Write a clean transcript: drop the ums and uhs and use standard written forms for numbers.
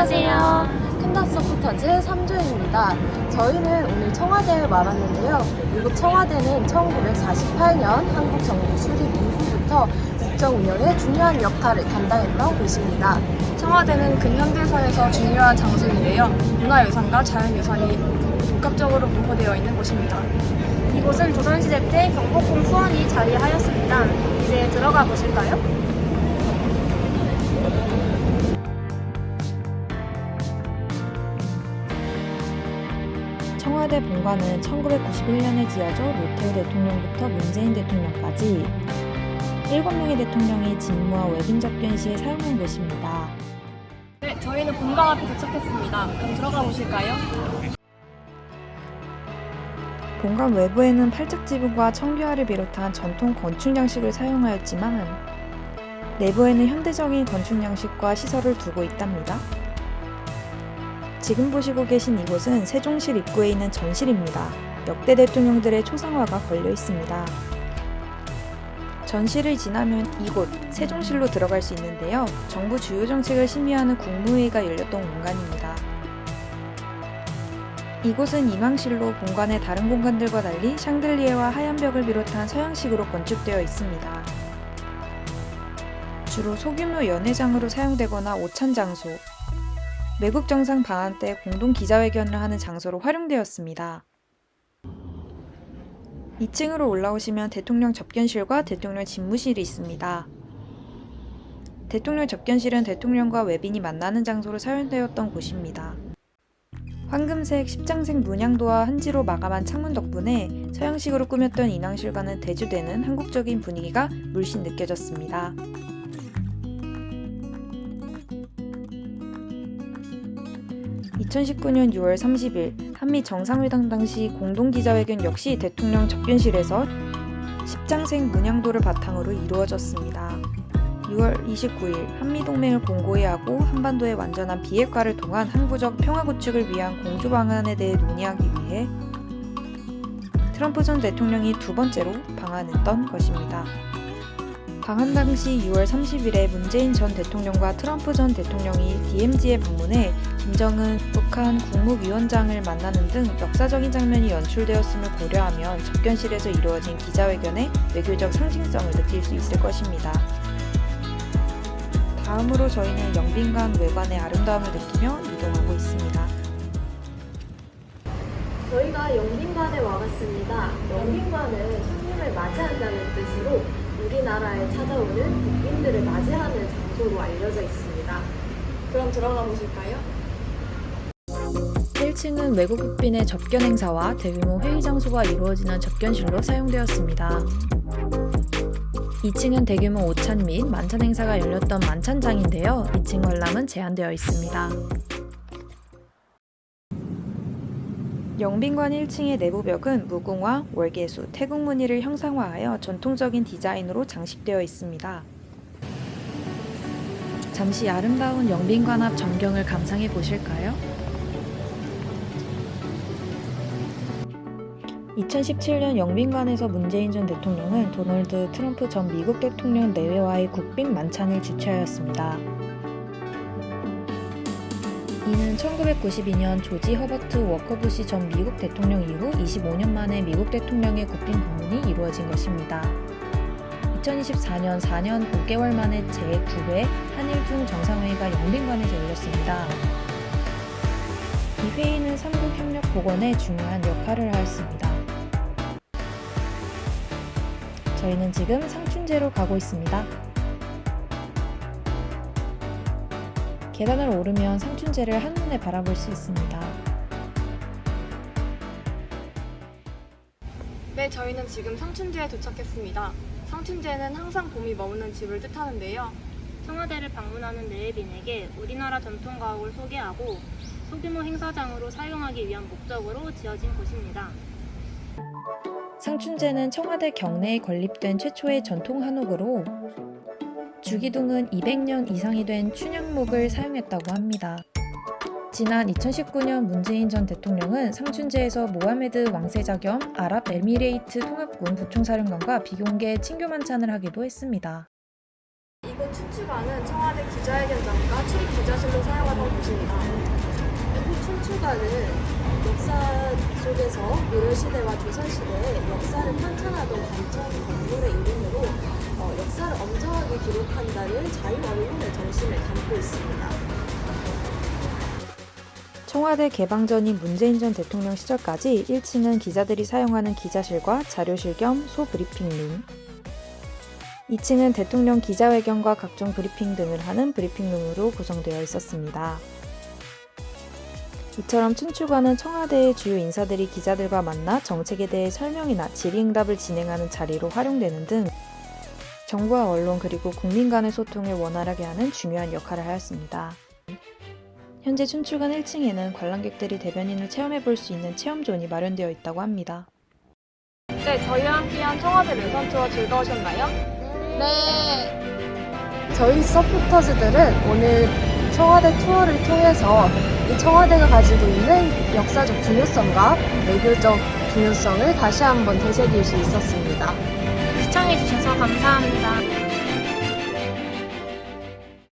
안녕하세요. 캔다서포터즈 3조입니다. 저희는 오늘 청와대에 와봤는데요. 이곳 청와대는 1948년 한국 정부 수립 이후부터 국정 운영에 중요한 역할을 담당했던 곳입니다. 청와대는 근현대사에서 중요한 장소인데요. 문화유산과 자연유산이 복합적으로 분포되어 있는 곳입니다. 이곳은 조선시대 때 경복궁 후원이 자리하였습니다. 이제 들어가 보실까요? 청와대 본관은 1991년에 지어져 노태우 대통령부터 문재인 대통령까지 7명의 대통령이 직무와 외빈 접견 시에 사용한 곳입니다. 네, 저희는 본관 앞에 도착했습니다. 그럼 들어가 보실까요? 본관 외부에는 팔짝 지붕과 청규화를 비롯한 전통 건축 양식을 사용하였지만 내부에는 현대적인 건축 양식과 시설을 두고 있답니다. 지금 보시고 계신 이곳은 세종실 입구에 있는 전실입니다. 역대 대통령들의 초상화가 걸려 있습니다. 전실을 지나면 이곳 세종실로 들어갈 수 있는데요. 정부 주요 정책을 심의하는 국무회의가 열렸던 공간입니다. 이곳은 임왕실로 본관의 다른 공간들과 달리 샹들리에와 하얀 벽을 비롯한 서양식으로 건축되어 있습니다. 주로 소규모 연회장으로 사용되거나 오찬 장소, 외국 정상 방한 때 공동 기자회견을 하는 장소로 활용되었습니다. 2층으로 올라오시면 대통령 접견실과 대통령 집무실이 있습니다. 대통령 접견실은 대통령과 외빈이 만나는 장소로 사용되었던 곳입니다. 황금색 십장색 문양도와 한지로 마감한 창문 덕분에 서양식으로 꾸몄던 인왕실과는 대조되는 한국적인 분위기가 물씬 느껴졌습니다. 2019년 6월 30일 한미 정상회담 당시 공동기자회견 역시 대통령 접견실에서 십장색 문양도를 바탕으로 이루어졌습니다. 6월 29일 한미동맹을 공고히 하고 한반도의 완전한 비핵화를 통한 항구적 평화 구축을 위한 공조 방안에 대해 논의하기 위해 트럼프 전 대통령이 두 번째로 방한했던 것입니다. 방한 당시 6월 30일에 문재인 전 대통령과 트럼프 전 대통령이 DMZ에 방문해 김정은 북한 국무위원장을 만나는 등 역사적인 장면이 연출되었음을 고려하면 접견실에서 이루어진 기자회견의 외교적 상징성을 느낄 수 있을 것입니다. 다음으로 저희는 영빈관 외관의 아름다움을 느끼며 이동하고 있습니다. 저희가 영빈관에 와봤습니다. 영빈관은 손님을 맞이한다는 뜻으로 우리나라에 찾아오는 국빈들을 맞이하는 장소로 알려져 있습니다. 그럼 들어가 보실까요? 1층은 외국 국빈의 접견 행사와 대규모 회의 장소가 이루어지는 접견실로 사용되었습니다. 2층은 대규모 오찬 및 만찬 행사가 열렸던 만찬장인데요. 2층 관람은 제한되어 있습니다. 영빈관 1층의 내부벽은 무궁화, 월계수, 태국 무늬를 형상화하여 전통적인 디자인으로 장식되어 있습니다. 잠시 아름다운 영빈관 앞 전경을 감상해 보실까요? 2017년 영빈관에서 문재인 전 대통령은 도널드 트럼프 전 미국 대통령 내외와의 국빈 만찬을 주최하였습니다. 이는 1992년 조지 허버트 워커 부시 전 미국 대통령 이후 25년 만에 미국 대통령의 국빈 방문이 이루어진 것입니다. 2024년 4년 5개월 만에 제9회 한일중 정상회의가 영빈관에서 열렸습니다. 이 회의는 삼국 협력 복원에 중요한 역할을 하였습니다. 저희는 지금 상춘제로 가고 있습니다. 계단을 오르면 상춘제를 한눈에 바라볼 수 있습니다. 네, 저희는 지금 상춘제에 도착했습니다. 상춘제는 항상 봄이 머무는 집을 뜻하는데요. 청와대를 방문하는 내외빈에게 우리나라 전통 가옥을 소개하고 소규모 행사장으로 사용하기 위한 목적으로 지어진 곳입니다. 상춘제는 청와대 경내에 건립된 최초의 전통 한옥으로 주기둥은 200년 이상이 된 춘향목을 사용했다고 합니다. 지난 2019년 문재인 전 대통령은 상춘제에서 모하메드 왕세자 겸 아랍에미레이트 통합군 부총사령관과 비공개 친교 만찬을 하기도 했습니다. 이곳 춘추관은 청와대 기자회견장과 출입 기자실로 사용하던 곳입니다. 이곳 춘추관은 역사 속에서 고려시대와 조선시대의 역사를 편찬하던 관청 건물의 이름으로 역사를 엄정하게 기록한다는 자유언론의 정신을 담고 있습니다. 청와대 개방 전인 문재인 전 대통령 시절까지 1층은 기자들이 사용하는 기자실과 자료실 겸 소브리핑룸, 2층은 대통령 기자회견과 각종 브리핑 등을 하는 브리핑룸으로 구성되어 있었습니다. 이처럼 춘추관은 청와대의 주요 인사들이 기자들과 만나 정책에 대해 설명이나 질의응답을 진행하는 자리로 활용되는 등 정부와 언론 그리고 국민 간의 소통을 원활하게 하는 중요한 역할을 하였습니다. 현재 춘추관 1층에는 관람객들이 대변인을 체험해 볼 수 있는 체험존이 마련되어 있다고 합니다. 네, 저희와 함께한 청와대 랜선 투어 즐거우셨나요? 네. 저희 서포터즈들은 오늘 청와대 투어를 통해서 이 청와대가 가지고 있는 역사적 중요성과 외교적 중요성을 다시 한번 되새길 수 있었습니다. 시청해주셔서 감사합니다.